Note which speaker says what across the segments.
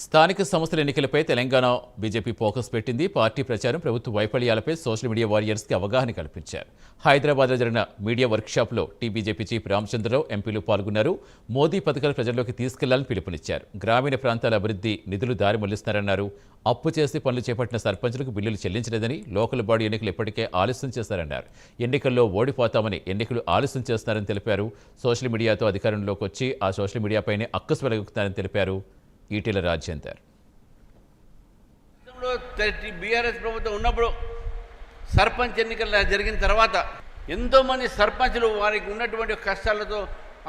Speaker 1: స్థానిక సంస్థల ఎన్నికలపై తెలంగాణ బీజేపీ ఫోకస్ పెట్టింది. పార్టీ ప్రచారం, ప్రభుత్వ వైఫల్యాలపై సోషల్ మీడియా వారియర్స్కి అవగాహన కల్పించారు. హైదరాబాద్లో జరిగిన మీడియా వర్క్షాప్లో బీజేపీ చీఫ్ రామచంద్రరావు, ఎంపీలు పాల్గొన్నారు. మోదీ పథకాలు ప్రజల్లోకి తీసుకెళ్లాలని పిలుపునిచ్చారు. గ్రామీణ ప్రాంతాల అభివృద్ధి నిధులు దారి మళ్లిస్తున్నారన్నారు. అప్పు చేసి పనులు చేపట్టిన సర్పంచులకు బిల్లులు చెల్లించలేదని, లోకల్ బాడీ ఎన్నికలు ఇప్పటికే ఆలస్యం చేశారన్నారు. ఎన్నికల్లో ఓడిపోతామని ఎన్నికలు ఆలస్యం చేస్తున్నారని తెలిపారు. సోషల్ మీడియాతో అధికారంలోకి వచ్చి ఆ సోషల్ మీడియాపైనే అక్కసు వెలుగుతున్నారని తెలిపారు. ఈటెల రాజేందర్
Speaker 2: బీఆర్ఎస్ ప్రభుత్వం ఉన్నప్పుడు సర్పంచ్ ఎన్నికలు జరిగిన తర్వాత ఎంతోమంది సర్పంచులు వారికి ఉన్నటువంటి కష్టాలతో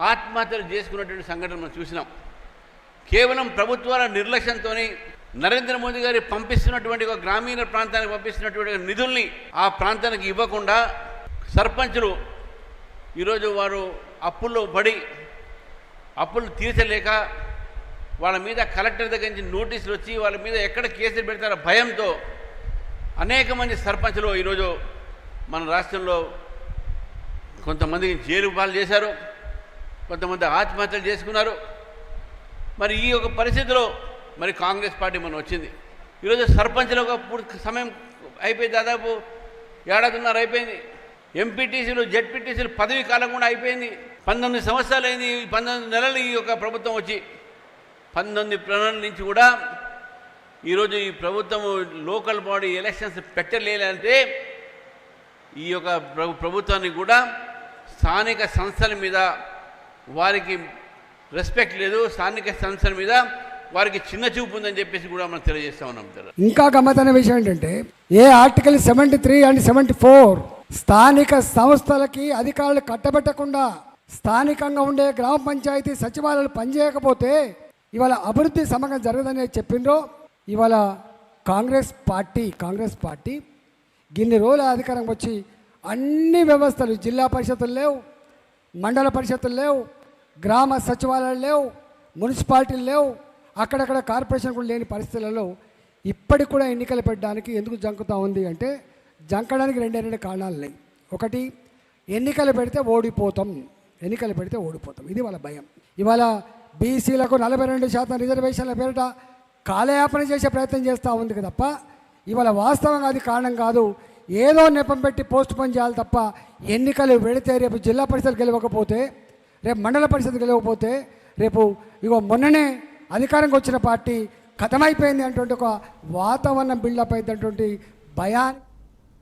Speaker 2: ఆత్మహత్యలు చేసుకున్నటువంటి సంఘటన మనం చూసినాం. కేవలం ప్రభుత్వాల నిర్లక్ష్యంతో నరేంద్ర మోదీ గారి పంపిస్తున్నటువంటి ఒక గ్రామీణ ప్రాంతానికి పంపిస్తున్నటువంటి నిధుల్ని ఆ ప్రాంతానికి ఇవ్వకుండా సర్పంచులు ఈరోజు వారు అప్పుల్లో పడి అప్పులు తీర్చలేక వాళ్ళ మీద కలెక్టర్ దగ్గర నుంచి నోటీసులు వచ్చి వాళ్ళ మీద ఎక్కడ కేసులు పెడతారో భయంతో అనేక మంది సర్పంచులు ఈరోజు మన రాష్ట్రంలో కొంతమందికి జైలు పాలు చేశారు, కొంతమంది ఆత్మహత్యలు చేసుకున్నారు. మరి ఈ యొక్క పరిస్థితిలో మరి కాంగ్రెస్ పార్టీ మనం వచ్చింది. ఈరోజు సర్పంచుల ఒక పూర్తి సమయం అయిపోయి దాదాపు ఏడాదిన్నర అయిపోయింది. ఎంపీటీసీలు, జెడ్పీటీసీలు పదవీ కాలం కూడా అయిపోయింది. 19 సంవత్సరాలు అయింది. 19 నెలలు ఈ యొక్క ప్రభుత్వం వచ్చి 19 నెలల నుంచి కూడా ఈరోజు ఈ ప్రభుత్వం లోకల్ బాడీ ఎలక్షన్స్ పెట్టలేదంటే ఈ యొక్క ప్రభుత్వానికి కూడా స్థానిక సంస్థల మీద వారికి రెస్పెక్ట్ లేదు, స్థానిక సంస్థల మీద వారికి చిన్న చూపు ఉందని చెప్పేసి కూడా మనం తెలియజేస్తా ఉన్నాం.
Speaker 3: ఇంకా గమ్మతైన విషయం ఏంటంటే ఆర్టికల్ 73 అండ్ 74 స్థానిక సంస్థలకి అధికారులు కట్టబెట్టకుండా స్థానికంగా ఉండే గ్రామ పంచాయతీ సచివాలయాలు పనిచేయకపోతే ఇవాళ అభివృద్ధి సమగ్రం జరగదని చెప్పిండ్రో. ఇవాళ కాంగ్రెస్ పార్టీ గిన్ని రోజుల అధికారం వచ్చి అన్ని వ్యవస్థలు, జిల్లా పరిషత్తులు లేవు, మండల పరిషత్తులు లేవు, గ్రామ సచివాలయాలు లేవు, మున్సిపాలిటీలు లేవు, అక్కడక్కడ కార్పొరేషన్ కూడా లేని పరిస్థితులలో ఇప్పటికి కూడా ఎన్నికలు పెట్టడానికి ఎందుకు జంకుతూ ఉంది అంటే జంకడానికి రెండు కారణాలు ఉన్నాయి. ఒకటి, ఎన్నికలు పెడితే ఓడిపోతాం, ఇది వాళ్ళ భయం. ఇవాళ బీసీలకు 42% రిజర్వేషన్ల పేరిట కాలయాపన చేసే ప్రయత్నం చేస్తూ ఉంది తప్ప ఇవాళ వాస్తవంగా అది కారణం కాదు. ఏదో నెపం పెట్టి పోస్ట్ పోన్ చేయాలి తప్ప ఎన్నికలు పెడితే రేపు జిల్లా పరిషత్ గెలవకపోతే, రేపు మండల పరిషత్ గెలవకపోతే, రేపు మొన్ననే అధికారంకి వచ్చిన పార్టీ ఖతమైపోయింది అటువంటి ఒక వాతావరణం బిల్డప్ అయినటువంటి భయాన్ని